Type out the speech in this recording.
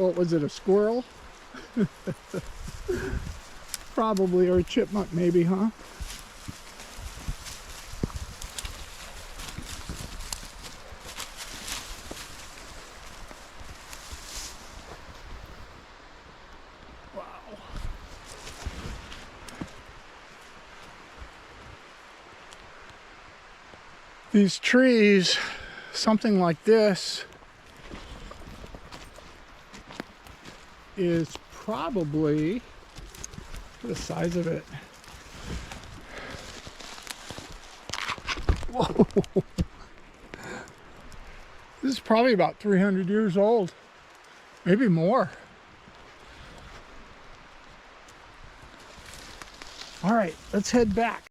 What was it, a squirrel? Probably, or a chipmunk maybe, huh? Wow. These trees, something like this, is probably, look at the size of it. Whoa. This is probably about 300 years old, maybe more. All right, let's head back.